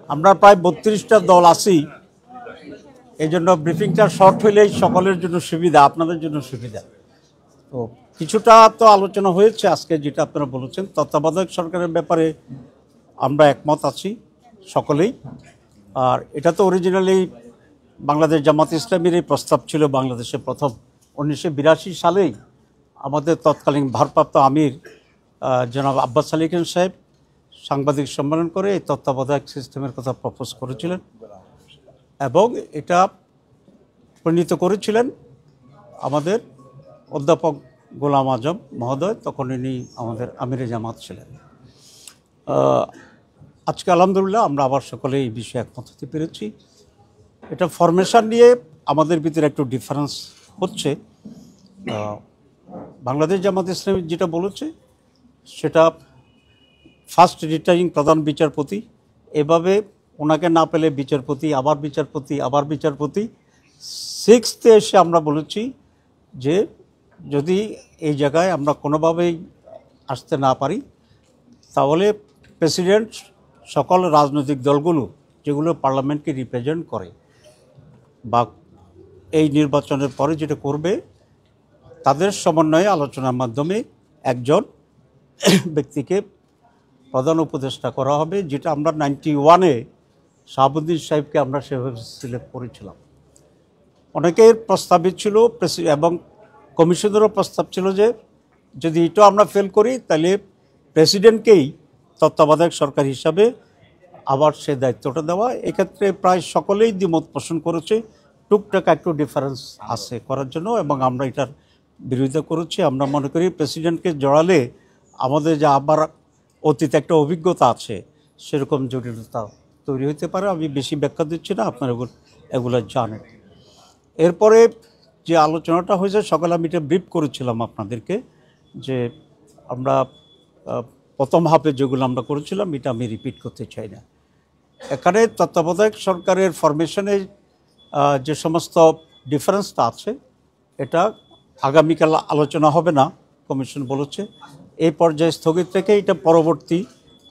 আমরা প্রায় 32টা দল আছি, এই জন্য ব্রিফিংটা শর্ট হইলেই সকলের জন্য সুবিধা, আপনাদের জন্য সুবিধা। তো কিছুটা তো আলোচনা হয়েছে আজকে, যেটা আপনারা বলেছেন তত্ত্বাবধায়ক সরকারের ব্যাপারে আমরা একমত আছি সকলেই। আর এটা তো অরিজিনালি বাংলাদেশ জামাত ইসলামীর এই প্রস্তাব ছিল। বাংলাদেশে প্রথম 1982 সালেই আমাদের তৎকালীন ভারপ্রাপ্ত আমির জনাব আব্বাস আলী খান সাহেব সাংবাদিক সম্মেলন করে এই তত্ত্বাবধায়ক সিস্টেমের কথা প্রপোজ করেছিলেন এবং এটা প্রণীত করেছিলেন আমাদের অধ্যাপক গোলাম আজম মহোদয়। তখন ইনি আমাদের আমিরে জামাত ছিলেন। আজকে আলহামদুলিল্লাহ আমরা আবার সকলে এই বিষয়ে একমত হতে পেরেছি। এটা ফরমেশন নিয়ে আমাদের ভিতরে একটু ডিফারেন্স হচ্ছে। বাংলাদেশ জামাত ইসলামী যেটা বলেছে সেটা ফার্স্ট রিটার্নিং প্রধান বিচারপতি, এভাবে ওনাকে না পেলে বিচারপতি, আবার বিচারপতি, আবার বিচারপতি। 6th এসে আমরা বলেছি যে যদি এই জায়গায় আমরা কোনোভাবেই আসতে না পারি তাহলে প্রেসিডেন্ট সকল রাজনৈতিক দলগুলো যেগুলো পার্লামেন্টকে রিপ্রেজেন্ট করে বা এই নির্বাচনের পরে যেটা করবে তাদের সমন্বয়ে আলোচনার মাধ্যমে একজন ব্যক্তিকে প্রধান উপদেষ্টা করা হবে, যেটা আমরা 91-এ শাহাবুদ্দিন সাহেবকে আমরা সেভাবে সিলেক্ট করেছিলাম। অনেকের প্রস্তাবিত ছিল এবং কমিশনেরও প্রস্তাব ছিল যে যদি এটা আমরা ফেল করি তাহলে প্রেসিডেন্টকেই তত্ত্বাবধায়ক সরকার হিসাবে আবার সে দায়িত্বটা দেওয়া। এক্ষেত্রে প্রায় সকলেই দ্বিমত পোষণ করেছে। টুকটাক একটু ডিফারেন্স আছে করার জন্য এবং আমরা এটার বিরোধিতা করেছি। আমরা মনে করি প্রেসিডেন্টকে জড়ালে আমাদের যে আবার অতীতে একটা অভিজ্ঞতা আছে সেরকম জটিলতা তৈরি হতে পারে। আমি বেশি ব্যাখ্যা দিচ্ছি না, আপনারা এগুলো জানেন। এরপরে যে আলোচনাটা হয়েছে সকালে আমি এটা ব্রিফ করেছিলাম আপনাদেরকে যে আমরা প্রথম হাফে যেগুলো আমরা করেছিলাম এটা আমি রিপিট করতে চাই না। এখানে তত্ত্বাবধায়ক সরকারের ফরমেশনে যে সমস্ত ডিফারেন্সটা আছে এটা আগামীকাল আলোচনা হবে না, কমিশন বলেছে। এই পর্যায়ে স্থগিত রেখে এটা পরবর্তী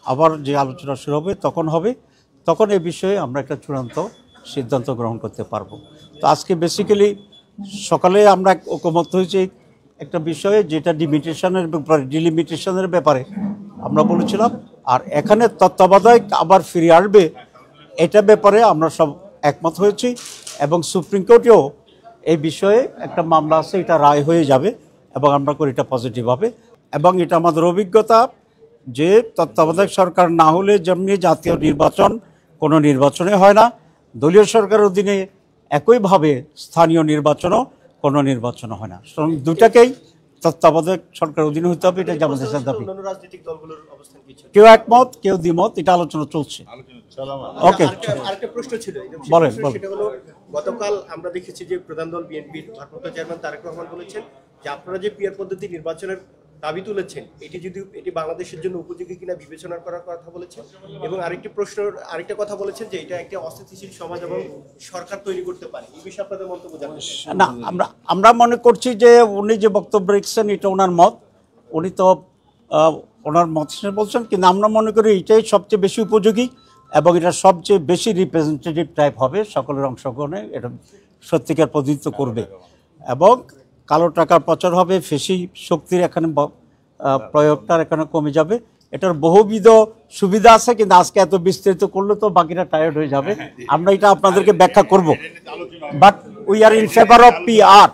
আবার যে আলোচনা শুরু হবে তখন এই বিষয়ে আমরা একটা চূড়ান্ত সিদ্ধান্ত গ্রহণ করতে পারবো। তো আজকে বেসিক্যালি সকালে আমরা ঐকমত্য হয়েছি একটা বিষয়ে যেটা ডিলিমিটেশনের ব্যাপারে আমরা বলেছিলাম। আর এখানে তত্ত্বাবধায়ক আবার ফিরে আসবে এটা ব্যাপারে আমরা সব একমত হয়েছি এবং সুপ্রিম কোর্টেও এই বিষয়ে একটা মামলা আছে, এটা রায় হয়ে যাবে এবং আমরা করি এটা পজিটিভ হবে। এবং এটা আমাদের অভিজ্ঞতা যে তত্ত্বাবধায়ক সরকার না হলে যেমনি জাতীয় নির্বাচন কোনো নির্বাচনে হয় না, দলীয় সরকারের অধীনে একইভাবে স্থানীয় নির্বাচনও কোনো নির্বাচনও হয় না। সুতরাং দুটাকেই তত্ত্বাবধায়ক সরকার অধীনে হতে হবে, এটা জামাতের দাবি। কেউ একমত কেউ দ্বিমত, এটা আলোচনা চলছে। ওকে, আরেকটা প্রশ্ন ছিল, বলেন। সেটা হলো গতকাল আমরা দেখেছি যে প্রধান দল বিএনপির ভারপ্রাপ্ত চেয়ারম্যান তারেক রহমান বলেছেন যে আপনারা যে পিআর পদ্ধতি নির্বাচনের দাবি তুলেছেন এটি বাংলাদেশের জন্য উপযোগী কিনা বিবেচনা করার কথা বলেছেন এবং আরেকটা কথা বলেছেন যে এটা একটা অস্থিতিশীল সমাজ এবং সরকার তৈরি করতে পারে। এই বিষয়ে আপনাদের মন্তব্য জানাবেন। না, আমরা মনে করছি যে উনি যে বক্তব্য রেখেছেন এটা ওনার মত, উনি তো ওনার মত হিসেবে বলছেন, কিন্তু আমরা মনে করি এটাই সবচেয়ে বেশি উপযোগী এবং এটা সবচেয়ে বেশি রিপ্রেজেন্টেটিভ টাইপ হবে, সকলের অংশগ্রহণে এটা সত্যিকার প্রতিনিধিত্ব করবে এবং কালো টাকার প্রচার হবে, ফেসি শক্তির এখানে প্রয়োগটার এখানে কমে যাবে। এটার বহুবিধ সুবিধা আছে, কিন্তু আজকে এত বিস্তারিত করলে তো বাকিটা টায়ার্ড হয়ে যাবে। আমরা এটা আপনাদেরকে ব্যাখ্যা করব, but we are in favour of PR.